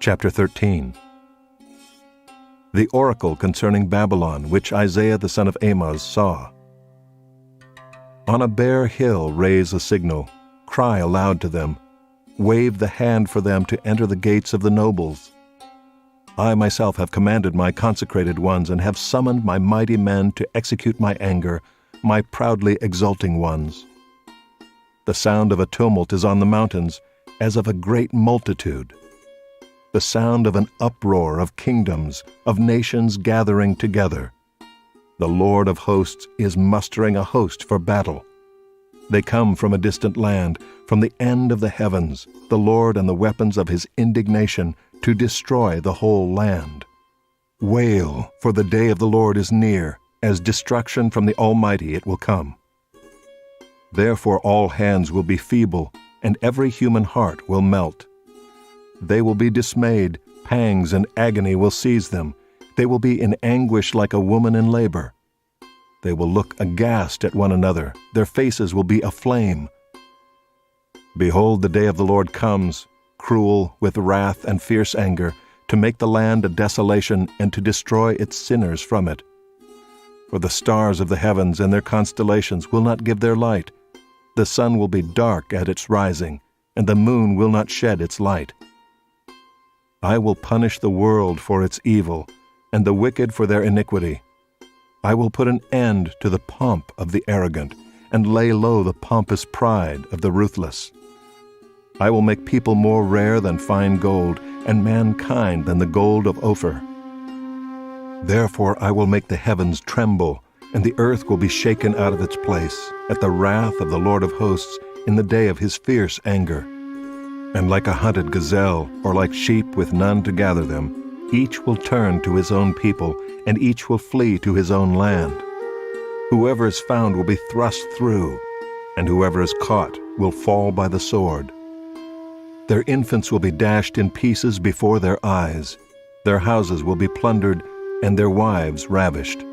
Chapter 13. The oracle concerning Babylon, which Isaiah the son of Amoz saw. On a bare hill raise a signal, cry aloud to them, wave the hand for them to enter the gates of the nobles. I myself have commanded my consecrated ones and have summoned my mighty men to execute my anger, my proudly exulting ones. The sound of a tumult is on the mountains, as of a great multitude. The sound of an uproar of kingdoms, of nations gathering together. The Lord of hosts is mustering a host for battle. They come from a distant land, from the end of the heavens, the Lord and the weapons of his indignation, to destroy the whole land. Wail, for the day of the Lord is near, as destruction from the Almighty it will come. Therefore all hands will be feeble, and every human heart will melt. They will be dismayed, pangs and agony will seize them. They will be in anguish like a woman in labor. They will look aghast at one another, their faces will be aflame. Behold, the day of the Lord comes, cruel, with wrath and fierce anger, to make the land a desolation and to destroy its sinners from it. For the stars of the heavens and their constellations will not give their light. The sun will be dark at its rising, and the moon will not shed its light. I will punish the world for its evil, and the wicked for their iniquity. I will put an end to the pomp of the arrogant, and lay low the pompous pride of the ruthless. I will make people more rare than fine gold, and mankind than the gold of Ophir. Therefore I will make the heavens tremble, and the earth will be shaken out of its place, at the wrath of the Lord of hosts in the day of his fierce anger. And like a hunted gazelle, or like sheep with none to gather them, each will turn to his own people, and each will flee to his own land. Whoever is found will be thrust through, and whoever is caught will fall by the sword. Their infants will be dashed in pieces before their eyes. Their houses will be plundered, and their wives ravished.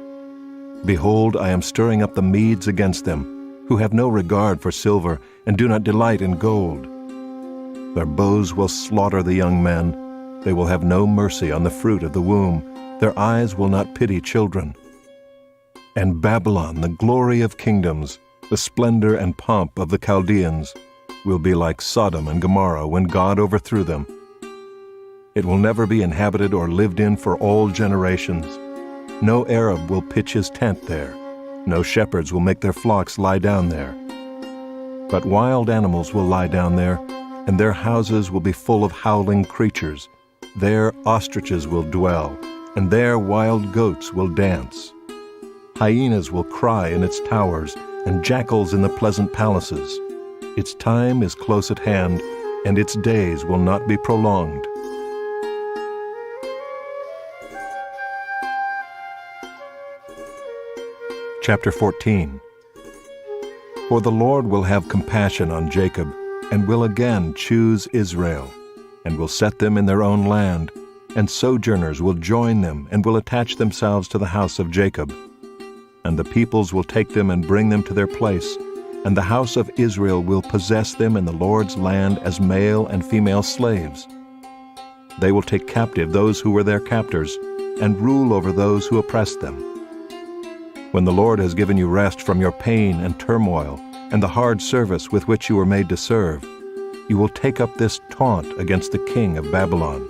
Behold, I am stirring up the Medes against them, who have no regard for silver, and do not delight in gold. Their bows will slaughter the young men. They will have no mercy on the fruit of the womb. Their eyes will not pity children. And Babylon, the glory of kingdoms, the splendor and pomp of the Chaldeans, will be like Sodom and Gomorrah when God overthrew them. It will never be inhabited or lived in for all generations. No Arab will pitch his tent there. No shepherds will make their flocks lie down there. But wild animals will lie down there, and their houses will be full of howling creatures. There ostriches will dwell, and there wild goats will dance. Hyenas will cry in its towers, and jackals in the pleasant palaces. Its time is close at hand, and its days will not be prolonged. Chapter 14. For the Lord will have compassion on Jacob, and will again choose Israel, and will set them in their own land, and sojourners will join them, and will attach themselves to the house of Jacob. And the peoples will take them and bring them to their place, and the house of Israel will possess them in the Lord's land as male and female slaves. They will take captive those who were their captors, and rule over those who oppressed them. When the Lord has given you rest from your pain and turmoil, and the hard service with which you were made to serve, you will take up this taunt against the king of Babylon.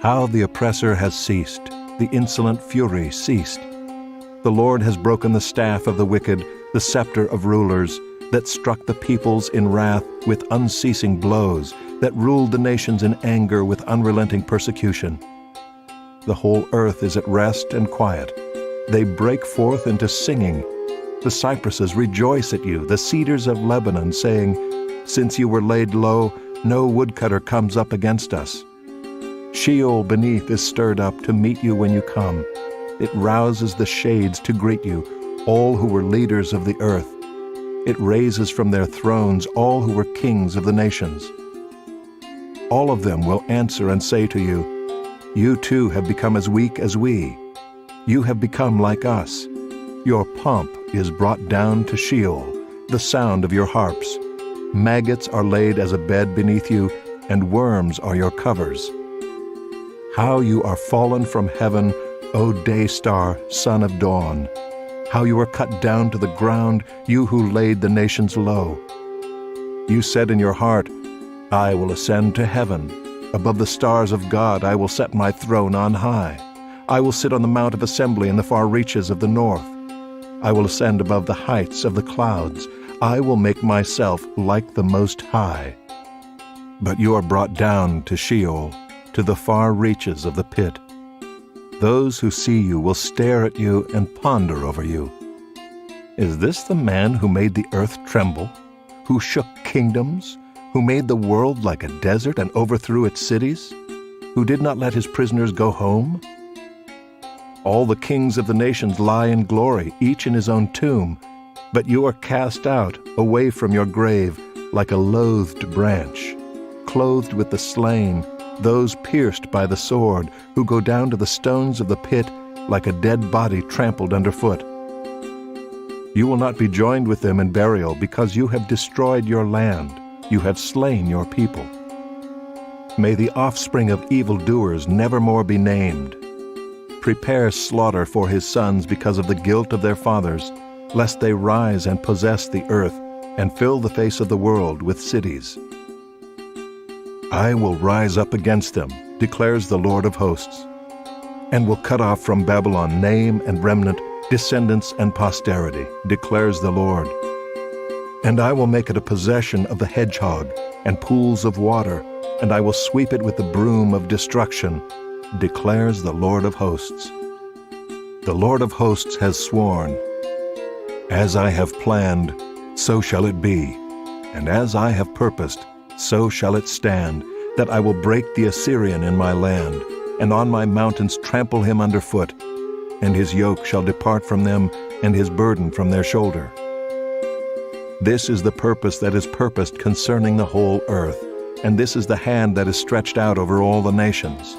How the oppressor has ceased, the insolent fury ceased. The Lord has broken the staff of the wicked, the scepter of rulers, that struck the peoples in wrath with unceasing blows, that ruled the nations in anger with unrelenting persecution. The whole earth is at rest and quiet. They break forth into singing. The cypresses rejoice at you, the cedars of Lebanon, saying, Since you were laid low, no woodcutter comes up against us. Sheol beneath is stirred up to meet you when you come. It rouses the shades to greet you, all who were leaders of the earth. It raises from their thrones all who were kings of the nations. All of them will answer and say to you, You too have become as weak as we. You have become like us. Your pomp is brought down to Sheol, the sound of your harps. Maggots are laid as a bed beneath you, and worms are your covers. How you are fallen from heaven, O day star, son of dawn! How you are cut down to the ground, you who laid the nations low! You said in your heart, I will ascend to heaven. Above the stars of God I will set my throne on high. I will sit on the mount of assembly in the far reaches of the north. I will ascend above the heights of the clouds. I will make myself like the Most High. But you are brought down to Sheol, to the far reaches of the pit. Those who see you will stare at you and ponder over you. Is this the man who made the earth tremble, who shook kingdoms, who made the world like a desert and overthrew its cities, who did not let his prisoners go home? All the kings of the nations lie in glory, each in his own tomb, but you are cast out, away from your grave, like a loathed branch, clothed with the slain, those pierced by the sword, who go down to the stones of the pit like a dead body trampled underfoot. You will not be joined with them in burial, because you have destroyed your land, you have slain your people. May the offspring of evildoers nevermore be named. Prepare slaughter for his sons because of the guilt of their fathers, lest they rise and possess the earth and fill the face of the world with cities. I will rise up against them, declares the Lord of hosts, and will cut off from Babylon name and remnant, descendants and posterity, declares the Lord. And I will make it a possession of the hedgehog and pools of water, and I will sweep it with the broom of destruction, declares the Lord of hosts. The Lord of hosts has sworn, as I have planned, so shall it be, and as I have purposed, so shall it stand, that I will break the Assyrian in my land, and on my mountains trample him underfoot, and his yoke shall depart from them, and his burden from their shoulder. This is the purpose that is purposed concerning the whole earth, and this is the hand that is stretched out over all the nations.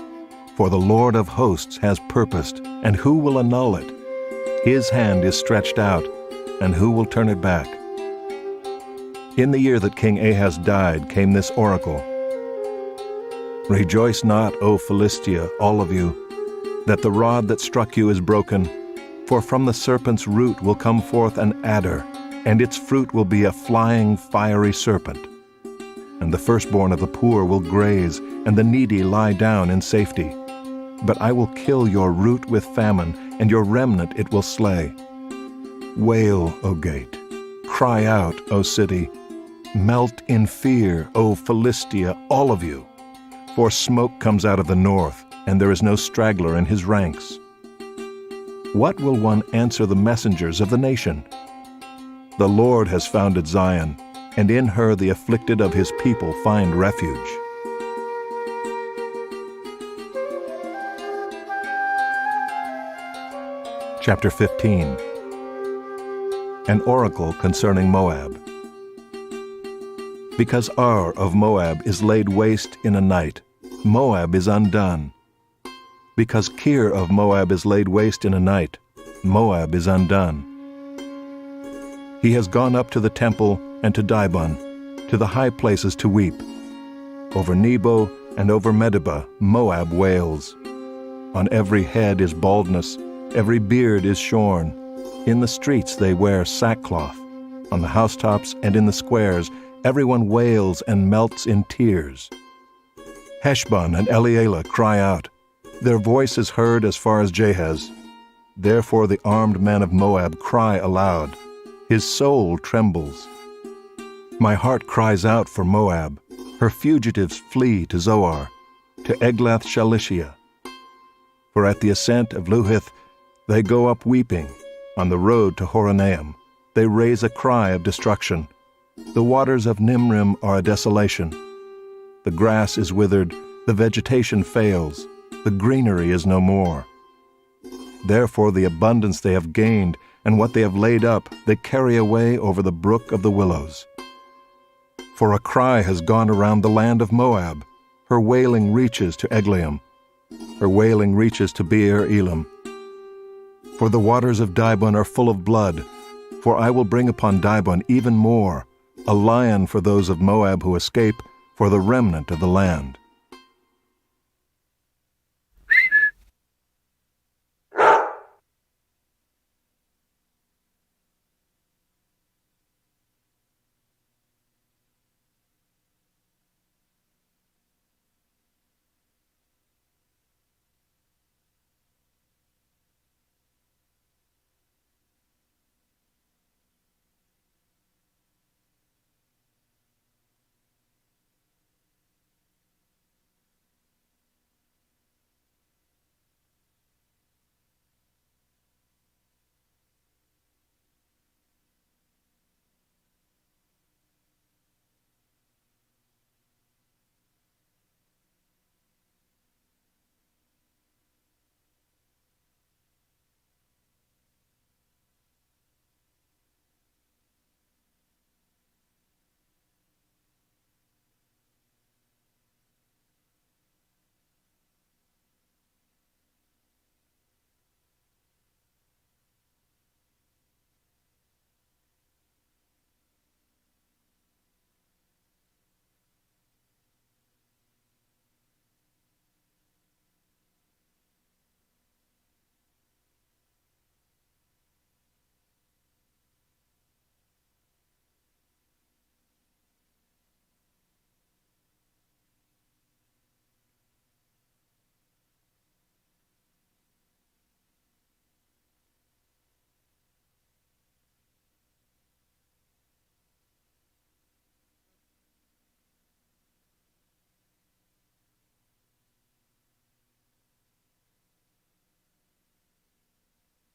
For the Lord of hosts has purposed, and who will annul it? His hand is stretched out, and who will turn it back? In the year that King Ahaz died came this oracle. Rejoice not, O Philistia, all of you, that the rod that struck you is broken, for from the serpent's root will come forth an adder, and its fruit will be a flying, fiery serpent. And the firstborn of the poor will graze, and the needy lie down in safety. But I will kill your root with famine, and your remnant it will slay. Wail, O gate. Cry out, O city. Melt in fear, O Philistia, all of you. For smoke comes out of the north, and there is no straggler in his ranks. What will one answer the messengers of the nation? The Lord has founded Zion, and in her the afflicted of his people find refuge. Chapter 15. An oracle concerning Moab. Because Ar of Moab is laid waste in a night, Moab is undone. Because Kir of Moab is laid waste in a night, Moab is undone. He has gone up to the temple and to Dibon, to the high places to weep. Over Nebo and over Medeba Moab wails. On every head is baldness, every beard is shorn. In the streets they wear sackcloth. On the housetops and in the squares everyone wails and melts in tears. Heshbon and Elealeh cry out. Their voice is heard as far as Jahaz. Therefore the armed men of Moab cry aloud. His soul trembles. My heart cries out for Moab. Her fugitives flee to Zoar, to Eglath-Shalishia. For at the ascent of Luhith they go up weeping. On the road to Horonaim they raise a cry of destruction. The waters of Nimrim are a desolation. The grass is withered, the vegetation fails, the greenery is no more. Therefore the abundance they have gained, and what they have laid up, they carry away over the brook of the willows. For a cry has gone around the land of Moab. Her wailing reaches to Eglaim. Her wailing reaches to Beer Elam. For the waters of Dibon are full of blood. For I will bring upon Dibon even more, a lion for those of Moab who escape, for the remnant of the land.